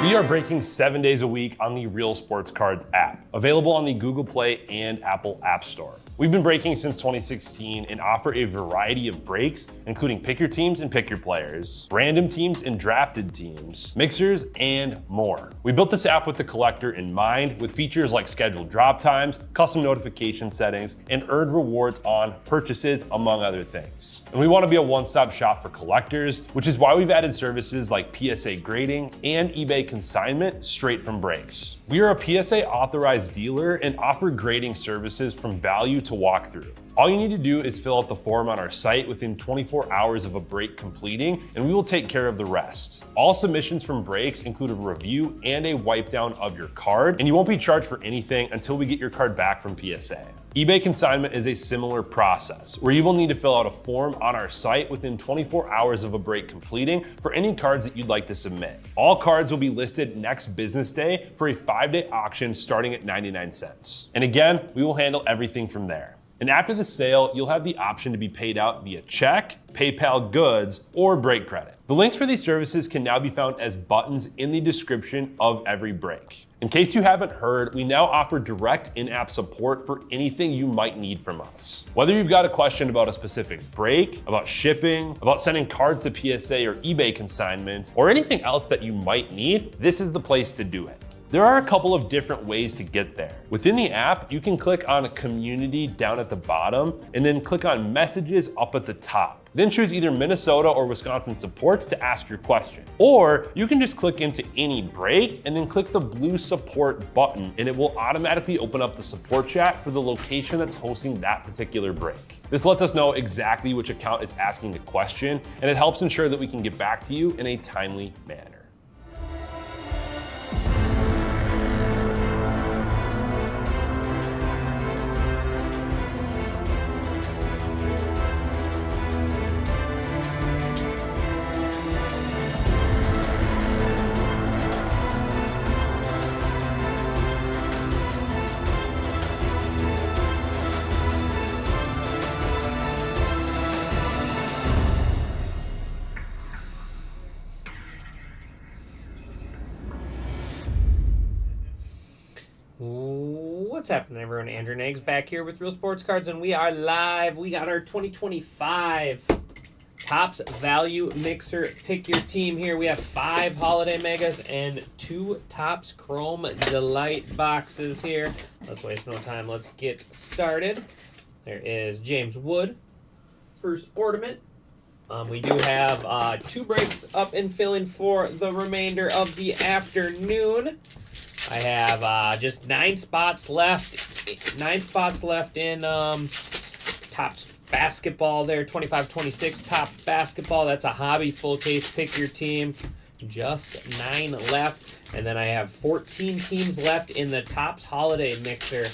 We are breaking 7 days a week on the Real Sports Cards app, available on the Google Play and Apple App Store. We've been breaking since 2016 and offer a variety of breaks, including pick your teams and pick your players, random teams and drafted teams, mixers, and more. We built this app with the collector in mind, with features like scheduled drop times, custom notification settings, and earned rewards on purchases, among other things. And we want to be a one-stop shop for collectors, which is why we've added services like PSA grading and eBay consignment straight from breaks. We are a PSA authorized dealer and offer grading services from value to walkthrough. All you need to do is fill out the form on our site within 24 hours of a break completing, and we will take care of the rest. All submissions from breaks include a review and a wipe down of your card, and you won't be charged for anything until we get your card back from PSA. eBay consignment is a similar process, where you will need to fill out a form on our site within 24 hours of a break completing for any cards that you'd like to submit. All cards will be listed next business day for a 5-day auction starting at 99 cents. And again, we will handle everything from there. And after the sale, you'll have the option to be paid out via check, PayPal goods, or break credit. The links for these services can now be found as buttons in the description of every break. In case you haven't heard, we now offer direct in-app support for anything you might need from us. Whether you've got a question about a specific break, about shipping, about sending cards to PSA or eBay consignment, or anything else that you might need, this is the place to do it. There are a couple of different ways to get there. Within the app, you can click on Community down at the bottom and then click on Messages up at the top. Then choose either Minnesota or Wisconsin supports to ask your question. Or you can just click into any break and then click the blue support button, and it will automatically open up the support chat for the location that's hosting that particular break. This lets us know exactly which account is asking the question, and it helps ensure that we can get back to you in a timely manner. What's happening, everyone? Andrew Nags back here with Real Sports Cards, and we are live. We got our 2025 Topps Value Mixer Pick Your Team here. We have 5 Holiday Megas and 2 Topps Chrome Delight boxes here. Let's waste no time. Let's get started. There is James Wood, first ornament. We do have 2 breaks up and filling for the remainder of the afternoon. I have just 9 spots left. 9 spots left in Topps Basketball there. 25-26 Topps Basketball. That's a hobby full case. Pick your team. Just 9 left. And then I have 14 teams left in the Topps Holiday Mixer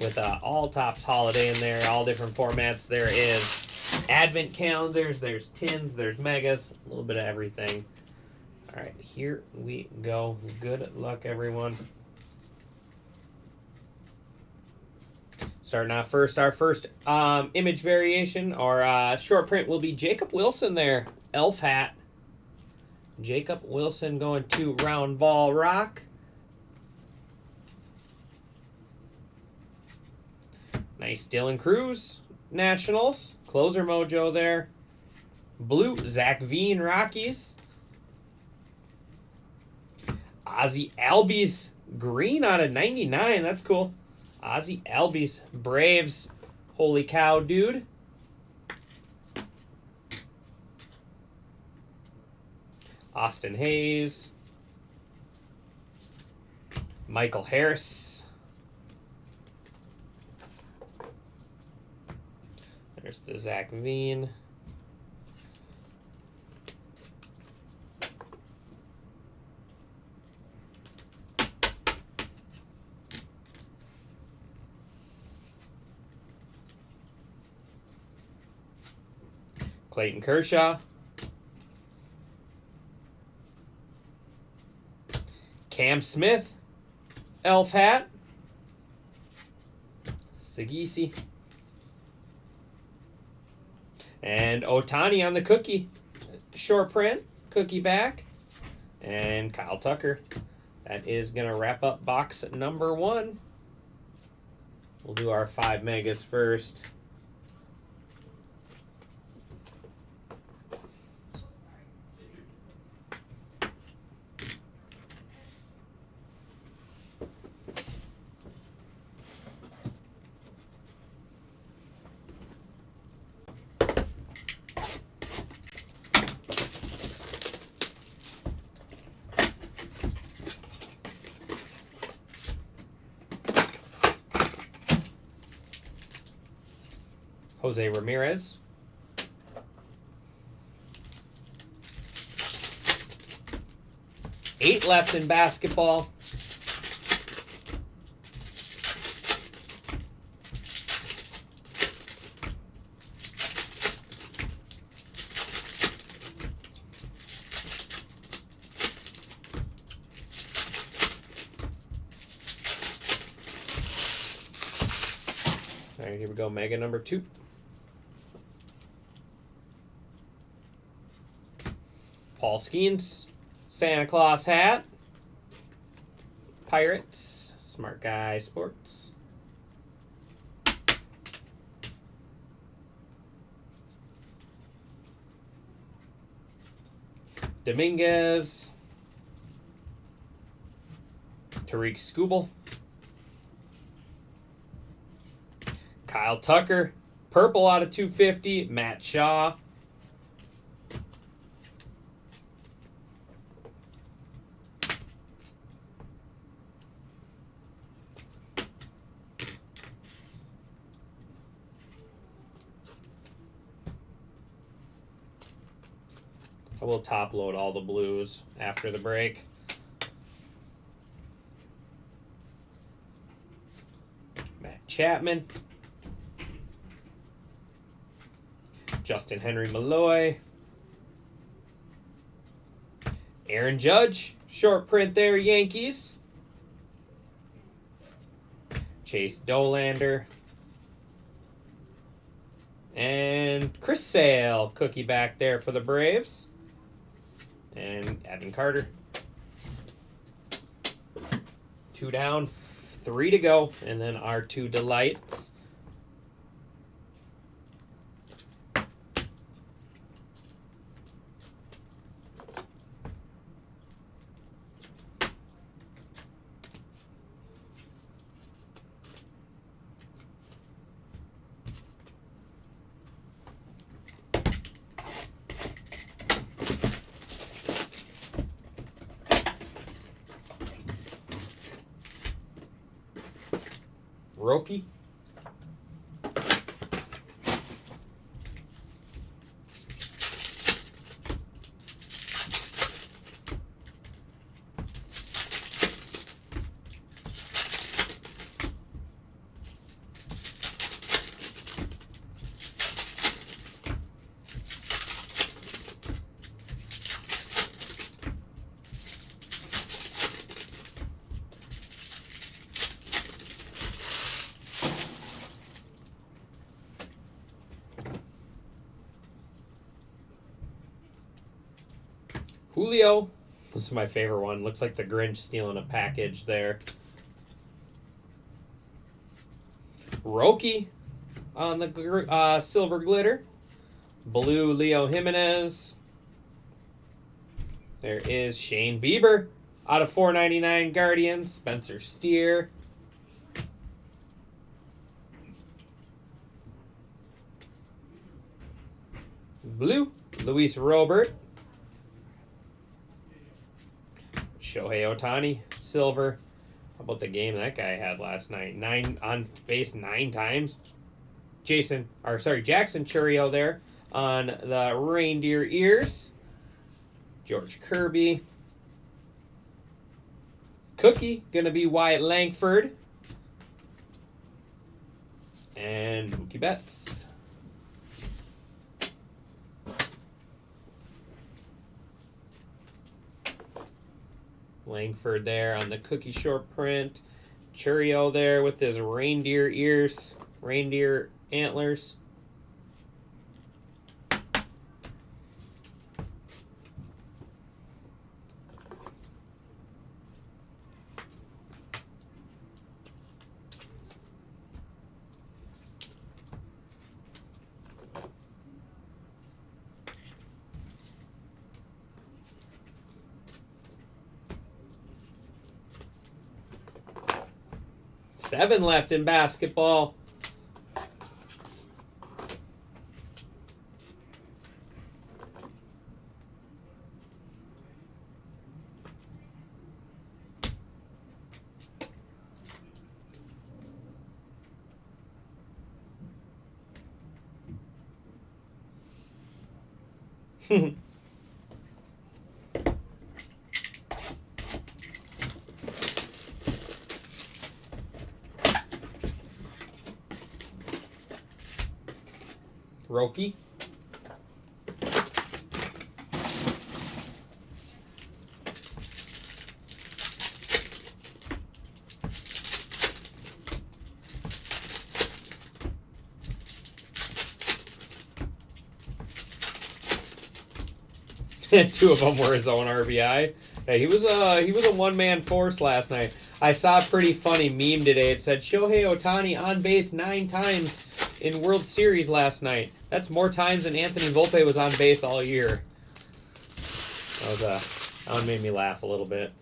with all Topps Holiday in there. All different formats. There is Advent calendars. There's tins. There's megas. A little bit of everything. All right, here we go. Good luck, everyone. Starting off first, our first image variation or short print will be Jacob Wilson there. Elf hat. Jacob Wilson going to Round Ball Rock. Nice Dylan Cruz, Nationals. Closer mojo there. Blue, Zach Veen, Rockies. Ozzy Albies, green out of 99. That's cool. Ozzy Albies, Braves. Holy cow, dude. Austin Hayes. Michael Harris. There's the Zach Veen. Clayton Kershaw. Cam Smith. Elf hat. Sagisi. And Ohtani on the cookie. Short print. Cookie back. And Kyle Tucker. That is going to wrap up box number 1. We'll do our 5 megas first. Jose Ramirez. Eight left in basketball. All right, here we go. Mega number 2. Paul Skeens, Santa Claus hat. Pirates, Smart Guy Sports. Dominguez. Tariq Skubal. Kyle Tucker. Purple out of 250. Matt Shaw. I will top load all the blues after the break. Matt Chapman. Justin Henry Malloy. Aaron Judge. Short print there, Yankees. Chase Dolander. And Chris Sale. Cookie back there for the Braves. And Evan Carter. 2 down, 3 to go. And then our 2 delights. Roki. Julio. This is my favorite one. Looks like the Grinch stealing a package there. Roki on the silver glitter. Blue Leo Jimenez. There is Shane Bieber out of 499 Guardians. Spencer Steer. Blue Luis Robert. Shohei Ohtani, silver. How about the game that guy had last night? 9 on base 9 times. Jackson Churio there on the reindeer ears. George Kirby. Cookie, gonna be Wyatt Langford. And Mookie Betts. Langford there on the cookie short print. Churio there with his reindeer ears, reindeer antlers. 7 left in basketball. Roki. Two of them were his own RBI. Yeah, he was a one-man force last night. I saw a pretty funny meme today. It said Shohei Ohtani on base 9 times in World Series last night. That's more times than Anthony Volpe was on base all year. That one made me laugh a little bit.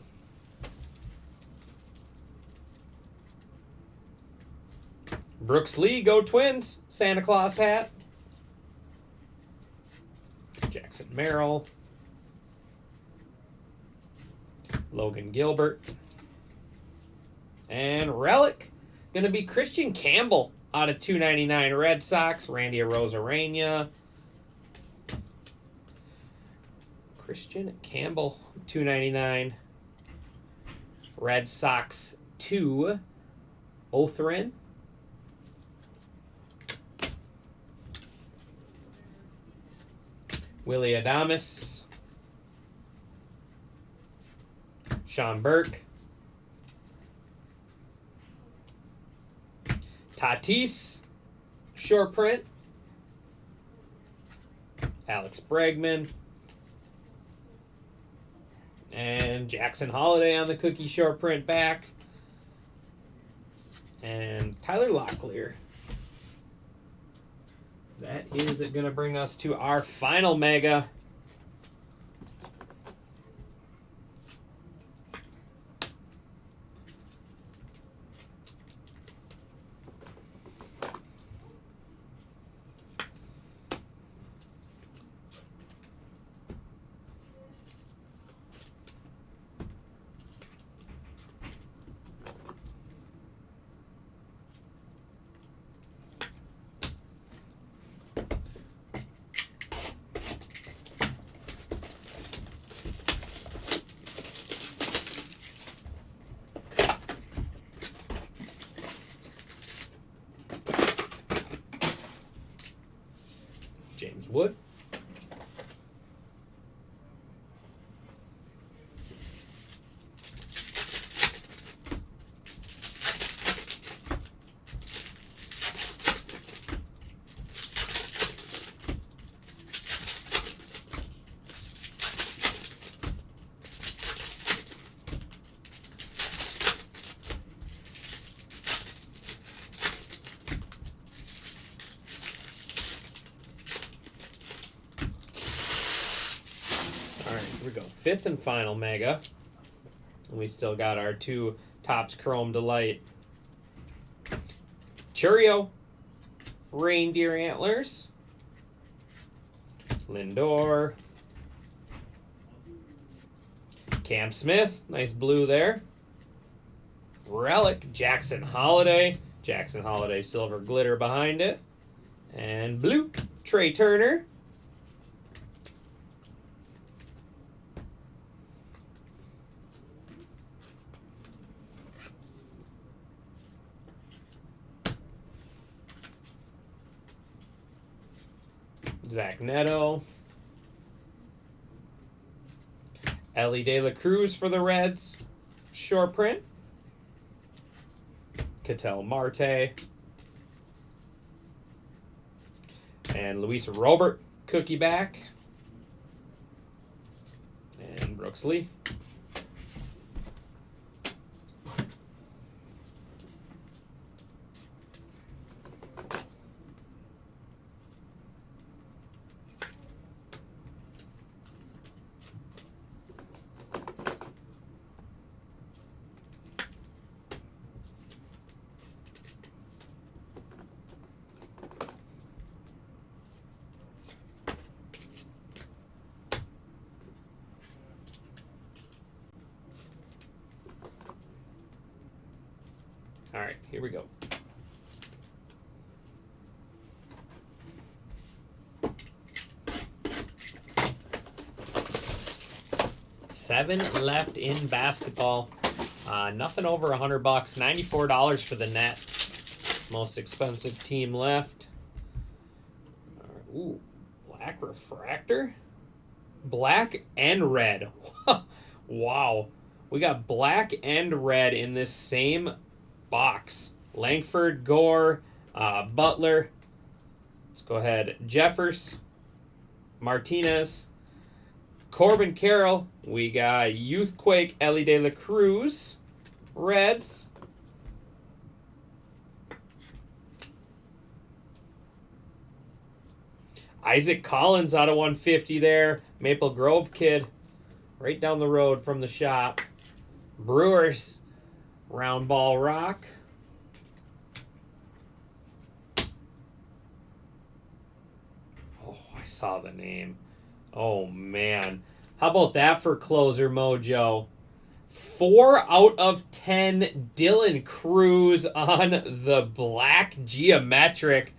Brooks Lee, go Twins. Santa Claus hat. Jackson Merrill. Logan Gilbert. And relic. Going to be Christian Campbell out of 299 Red Sox. Randy Arozarena. Christian Campbell, 299 Red Sox 2. Othrin. Willie Adames. Sean Burke. Tatis. Short print. Alex Bregman. And Jackson Holiday on the cookie short print back. And Tyler Locklear. That is going to bring us to our final mega. James Wood. Here we go. 5th and final mega. And we still got our 2 Topps Chrome Delight. Churio. Reindeer Antlers. Lindor. Cam Smith. Nice blue there. Relic. Jackson Holiday. Jackson Holiday silver glitter behind it. And blue. Trey Turner. Zach Neto. Ellie De La Cruz for the Reds. Short print. Ketel Marte. And Luis Robert, cookie back. And Brooks Lee. All right, here we go. Seven left in basketball. Nothing over $100. $94 for the Nets. Most expensive team left. Ooh, black refractor? Black and red. Wow. We got black and red in this same box. Langford, Gore, Butler. Let's go ahead. Jeffers, Martinez, Corbin Carroll. We got Youthquake, Ellie De La Cruz, Reds. Isaac Collins out of 150 there. Maple Grove kid. Right down the road from the shop. Brewers, round ball rock. Oh, I saw the name. Oh, man. How about that for closer mojo? 4 out of 10 Dylan Cruz on the black geometric.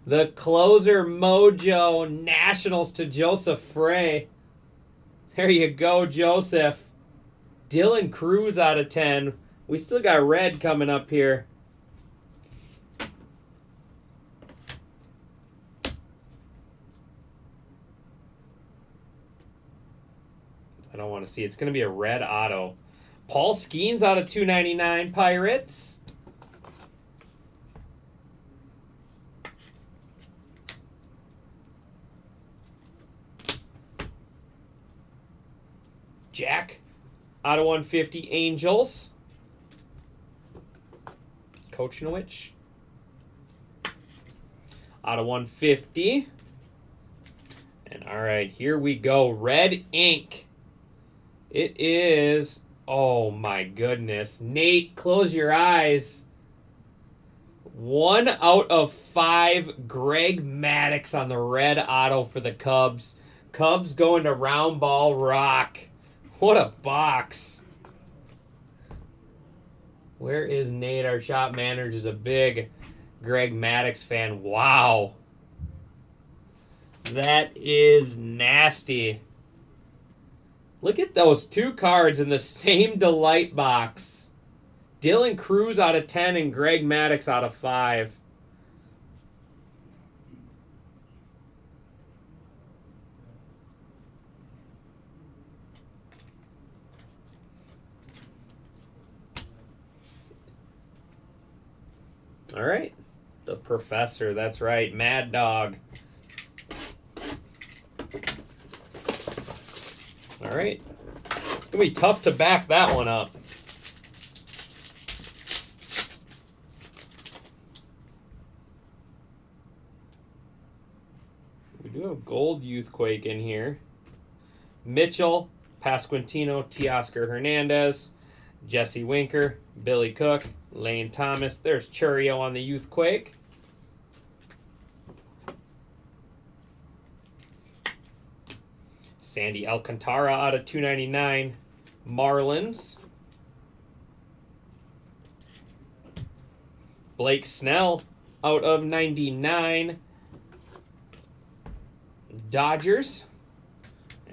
The closer mojo Nationals to Joseph Frey. There you go, Joseph. Dylan Cruz out of 10. We still got red coming up here. I don't want to see. It's going to be a red auto. Paul Skeens out of 299 Pirates. Jack out of 150 Angels. Kochanowicz out of 150. And all right, here we go. Red ink. It is, oh my goodness. Nate, close your eyes. 1 out of 5 Greg Maddux on the red auto for the Cubs. Cubs going to round ball rock. What a box. Where is Nate? Our shop manager is a big Greg Maddux fan. Wow. That is nasty. Look at those 2 cards in the same Delight box. Dylan Cruz out of 10 and Greg Maddux out of 5. All right. The Professor, that's right. Mad Dog. All right. It's going to be tough to back that one up. We do have gold Youthquake in here. Mitchell, Pasquantino, Teoscar Hernandez, Jesse Winker, Billy Cook, Lane Thomas. There's Churio on the Youthquake. Sandy Alcantara out of 299. Marlins. Blake Snell out of 99. Dodgers.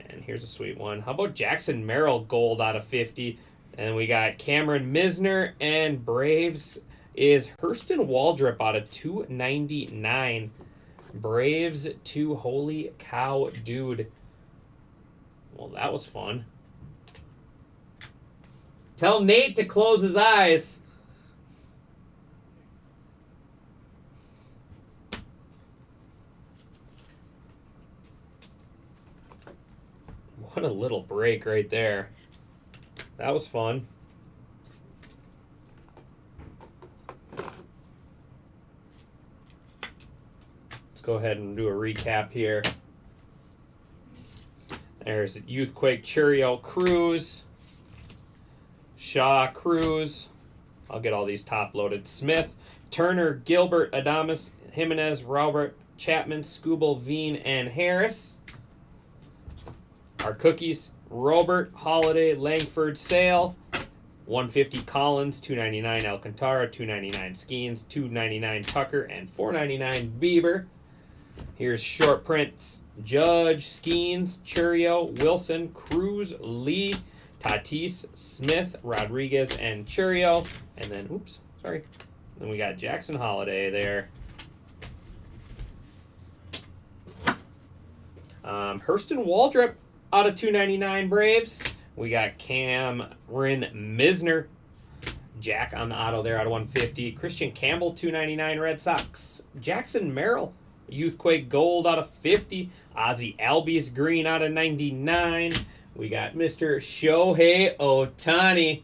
And here's a sweet one. How about Jackson Merrill gold out of 50? And we got Cameron Misner, and Braves is Hurston Waldrop out of 299. Braves to holy cow, dude. Well, that was fun. Tell Nate to close his eyes. What a little break right there. That was fun. Let's go ahead and do a recap here. There's Youthquake, Churio, Cruz, Shaw, Cruz. I'll get all these top loaded. Smith, Turner, Gilbert, Adames, Jimenez, Robert, Chapman, Skubal, Veen, and Harris. Our cookies, Robert, Holiday, Langford, Sale, 150 Collins, 299 Alcantara, 299 Skeens, 299 Tucker, and 499 Bieber. Here's short prints: Judge, Skeens, Churio, Wilson, Cruz, Lee, Tatis, Smith, Rodriguez, and Churio. And then, then we got Jackson Holiday there. Hurston Waldrop out of 299 Braves. We got Cameron Misner. Jack on the auto there out of 150. Christian Campbell, 299 Red Sox. Jackson Merrill, Youthquake Gold out of 50. Ozzie Albies green out of 99. We got Mr. Shohei Ohtani.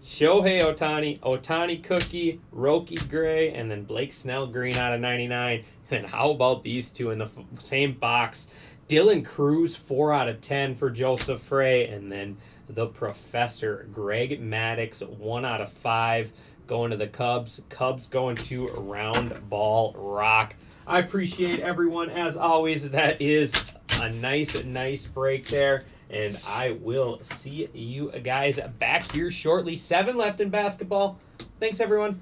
Ohtani Cookie, Roki Gray, and then Blake Snell green out of 99. And how about these two in the same box? Dylan Cruz, 4 out of 10 for Joseph Frey. And then the Professor, Greg Maddux, 1 out of 5 going to the Cubs. Cubs going to Round Ball Rock. I appreciate everyone, as always. That is a nice break there. And I will see you guys back here shortly. 7 left in basketball. Thanks, everyone.